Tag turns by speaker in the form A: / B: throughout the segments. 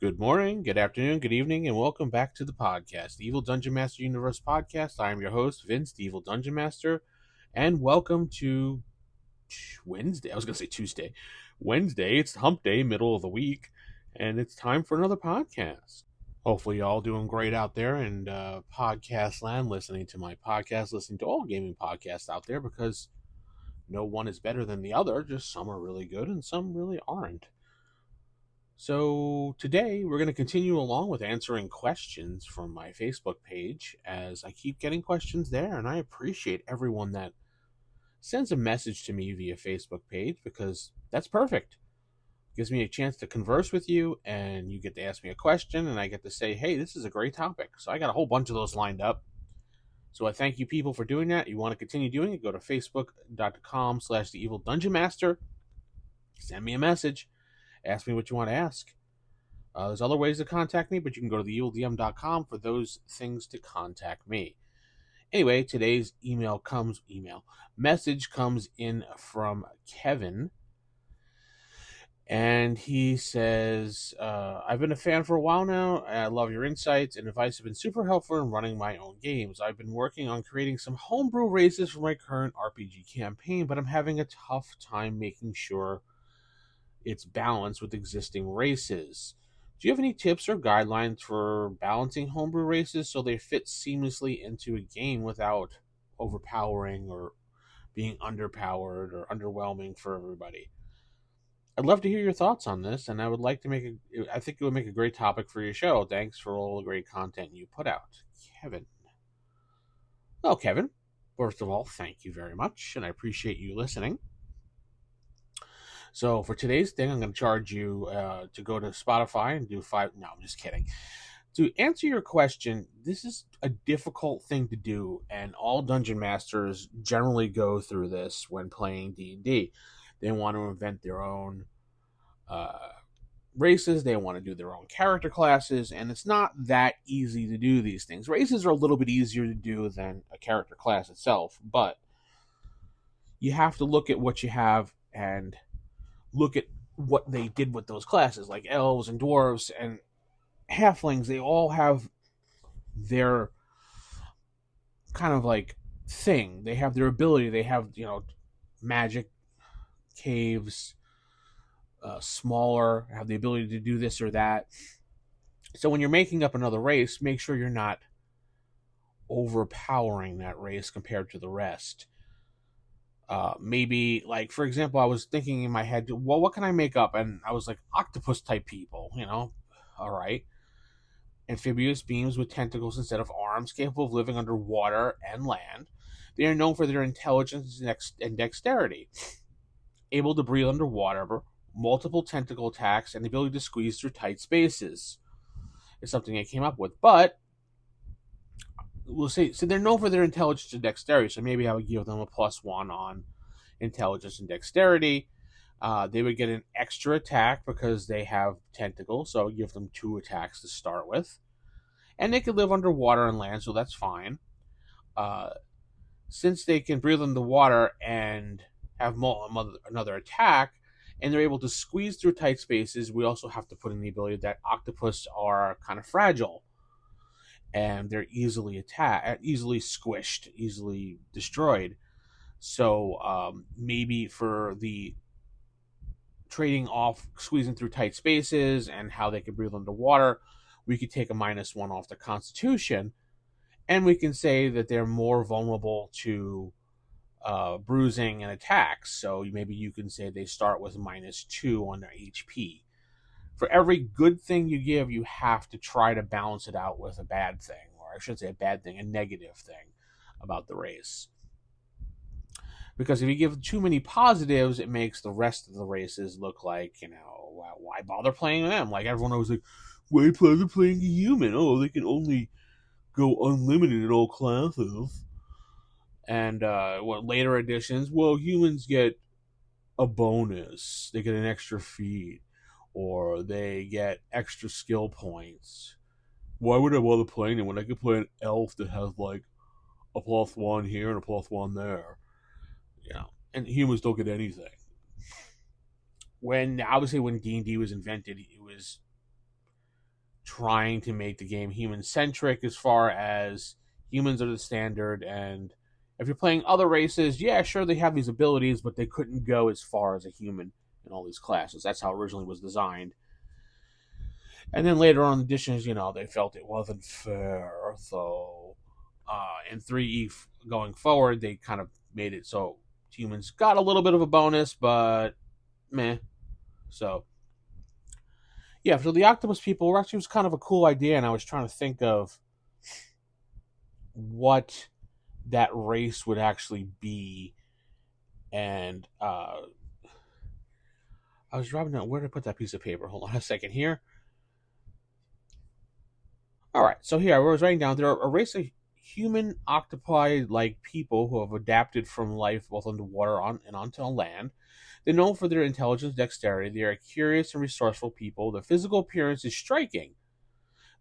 A: Good morning, good afternoon, good evening, and welcome back to the podcast, the Evil Dungeon Master Universe podcast. I am your host, Vince, the Evil Dungeon Master, and welcome to Wednesday. I was going to say Tuesday. Wednesday, it's hump day, middle of the week, and it's time for another podcast. Hopefully, y'all doing great out there in podcast land, listening to my podcast, listening to all gaming podcasts out there, because no one is better than the other. Just some are really good and some really aren't. So today we're going to continue along with answering questions from my Facebook page, as I keep getting questions there, and I appreciate everyone that sends a message to me via Facebook page, because that's perfect. It gives me a chance to converse with you, and you get to ask me a question, and I get to say, hey, this is a great topic. So I got a whole bunch of those lined up. So I thank you people for doing that. You want to continue doing it, go to facebook.com/the Evil Dungeon Master. Send me a message. Ask me what you want to ask. There's other ways to contact me, but you can go to theevildm.com for those things to contact me. Anyway, today's message comes in from Kevin, and he says, I've been a fan for a while now, and I love your insights and advice have been super helpful in running my own games. I've been working on creating some homebrew races for my current RPG campaign, but I'm having a tough time making sure it's balanced with existing races. Do you have any tips or guidelines for balancing homebrew races so they fit seamlessly into a game without overpowering or being underpowered or underwhelming for everybody? I'd love to hear your thoughts on this, and I think it would make a great topic for your show. Thanks for all the great content you put out, Kevin. Well, Kevin, first of all, thank you very much, and I appreciate you listening. So for today's thing, I'm going to charge you to go to Spotify and do 5. No, I'm just kidding. To answer your question, this is a difficult thing to do, and all dungeon masters generally go through this when playing D&D. They want to invent their own races. They want to do their own character classes, and it's not that easy to do these things. Races are a little bit easier to do than a character class itself, but you have to look at what you have and look at what they did with those classes, like elves and dwarves and halflings. They all have their kind of like thing. They have their ability. They have, magic, caves, smaller, have the ability to do this or that. So when you're making up another race, make sure you're not overpowering that race compared to the rest. Maybe, like, for example, I was thinking in my head, well, what can I make up? And I was like, octopus-type people, all right. Amphibious beings with tentacles instead of arms, capable of living under water and land. They are known for their intelligence and dexterity. Able to breathe underwater, multiple tentacle attacks, and the ability to squeeze through tight spaces is something I came up with. But we'll say, so they're known for their intelligence and dexterity, so maybe I would give them a +1 on intelligence and dexterity. They would get an extra attack because they have tentacles, so I would give them 2 attacks to start with. And they can live underwater and land, so that's fine. Since they can breathe underwater and have another attack, and they're able to squeeze through tight spaces, we also have to put in the ability that octopus are kind of fragile. And they're easily squished, easily destroyed. So maybe for the trading off squeezing through tight spaces and how they can breathe underwater, we could take a -1 off their constitution, and we can say that they're more vulnerable to bruising and attacks. So maybe you can say they start with -2 on their HP. For every good thing you give, you have to try to balance it out with a bad thing, or I should say a bad thing, a negative thing about the race. Because if you give too many positives, it makes the rest of the races look like, why bother playing them? Like, everyone was like, why bother playing a human? Oh, they can only go unlimited in all classes. And later editions, humans get a bonus. They get an extra feat. Or they get extra skill points. Why would I bother playing it when I could play an elf that has like a +1 here and a +1 there? And humans don't get anything. When D&D was invented, it was trying to make the game human centric as far as humans are the standard. And if you're playing other races, yeah, sure, they have these abilities, but they couldn't go as far as a human in all these classes. That's how it originally was designed. And then later on additions, they felt it wasn't fair. So in 3E going forward, they kind of made it so humans got a little bit of a bonus, but meh. So yeah, so the Octopus-People actually was kind of a cool idea, and I was trying to think of what that race would actually be. And I was driving down. Where did I put that piece of paper? Hold on a second here. All right, so here I was writing down there are a race of human octopi-like people who have adapted from life both underwater and onto land. They're known for their intelligence, dexterity. They are curious and resourceful people. Their physical appearance is striking.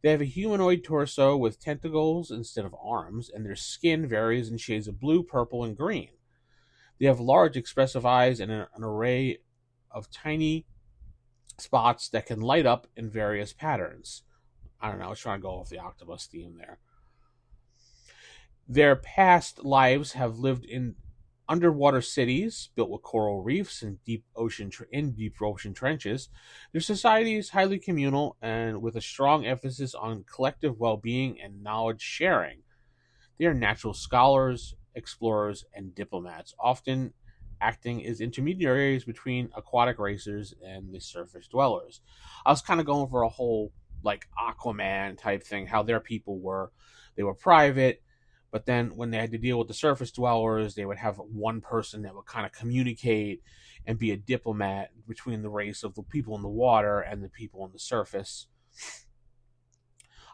A: They have a humanoid torso with tentacles instead of arms, and their skin varies in shades of blue, purple, and green. They have large, expressive eyes and an array of tiny spots that can light up in various patterns. I don't know, I was trying to go off the octopus theme there. Their past lives have lived in underwater cities built with coral reefs and deep ocean trenches. Their society is highly communal and with a strong emphasis on collective well-being and knowledge sharing. They are natural scholars, explorers, and diplomats, often acting as intermediaries between aquatic racers and the surface dwellers. I was kind of going for a whole like Aquaman type thing, how their people were. They were private, but then when they had to deal with the surface dwellers, they would have one person that would kind of communicate and be a diplomat between the race of the people in the water and the people on the surface.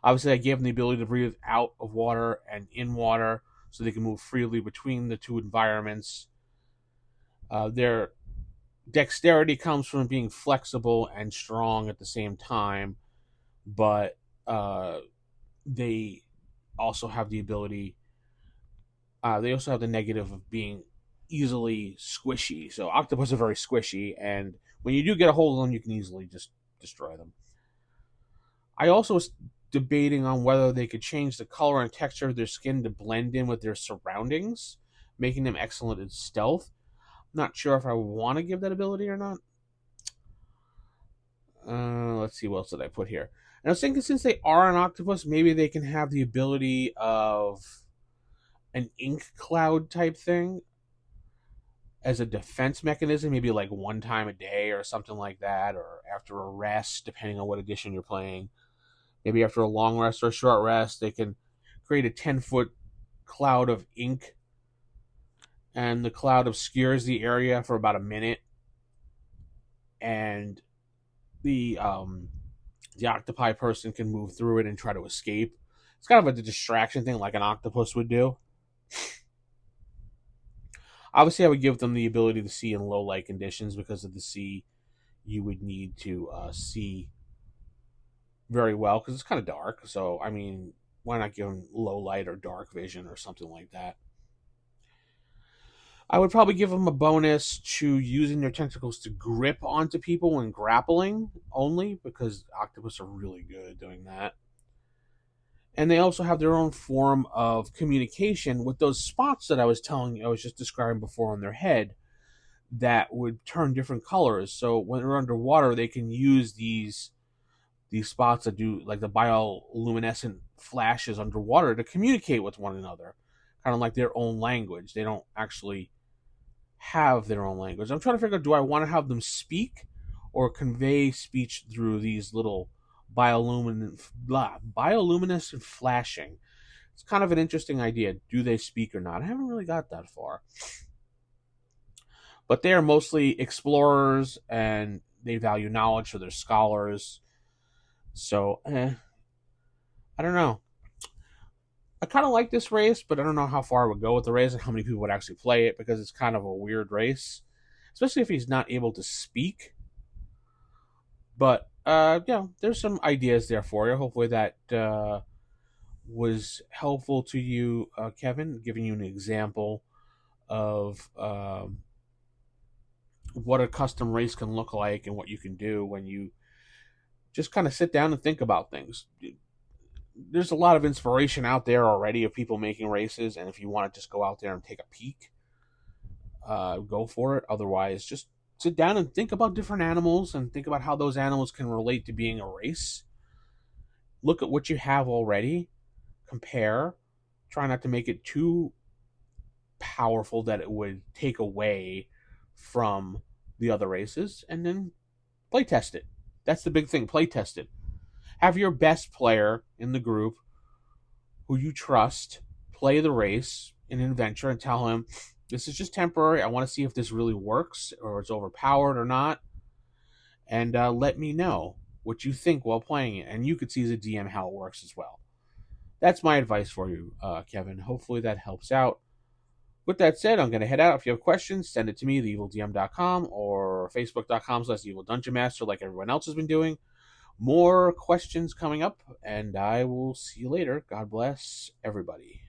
A: Obviously, I gave them the ability to breathe out of water and in water so they can move freely between the two environments. Their dexterity comes from being flexible and strong at the same time, but they also have the ability. They also have the negative of being easily squishy. So octopus are very squishy, and when you do get a hold of them, you can easily just destroy them. I also was debating on whether they could change the color and texture of their skin to blend in with their surroundings, making them excellent at stealth. I'm not sure if I want to give that ability or not. Let's see, what else did I put here? And I was thinking, since they are an octopus, maybe they can have the ability of an ink cloud type thing as a defense mechanism, maybe like one time a day or something like that, or after a rest, depending on what edition you're playing. Maybe after a long rest or a short rest, they can create a 10-foot cloud of ink, and the cloud obscures the area for about a minute, and the octopi person can move through it and try to escape. It's kind of a distraction thing, like an octopus would do. Obviously, I would give them the ability to see in low light conditions, because of the sea, you would need to see very well because it's kind of dark. So, I mean, why not give them low light or dark vision or something like that? I would probably give them a bonus to using their tentacles to grip onto people when grappling only, because octopus are really good at doing that. And they also have their own form of communication with those spots that I was telling you, I was just describing before on their head, that would turn different colors. So when they're underwater, they can use these spots that do like the bioluminescent flashes underwater to communicate with one another, kind of like their own language. They don't actually have their own language. I'm trying to figure out, do I want to have them speak or convey speech through these little bioluminescent flashing? It's kind of an interesting idea. Do they speak or not? I haven't really got that far. But they are mostly explorers, and they value knowledge, so they're scholars. So, I don't know. I kind of like this race, but I don't know how far I would go with the race and how many people would actually play it, because it's kind of a weird race, especially if he's not able to speak. But there's some ideas there for you. Hopefully that was helpful to you, Kevin, giving you an example of what a custom race can look like and what you can do when you just kind of sit down and think about things. There's a lot of inspiration out there already of people making races, and if you want to just go out there and take a peek, go for it. Otherwise, just sit down and think about different animals and think about how those animals can relate to being a race. Look at what you have already, compare, try not to make it too powerful that it would take away from the other races, and then play test it. That's the big thing, play test it. Have your best player in the group who you trust play the race in an adventure and tell him, this is just temporary. I want to see if this really works or it's overpowered or not. And let me know what you think while playing it. And you could see as a DM how it works as well. That's my advice for you, Kevin. Hopefully that helps out. With that said, I'm going to head out. If you have questions, send it to me, theevildm.com or facebook.com/evilDungeonMaster like everyone else has been doing. More questions coming up, and I will see you later. God bless everybody.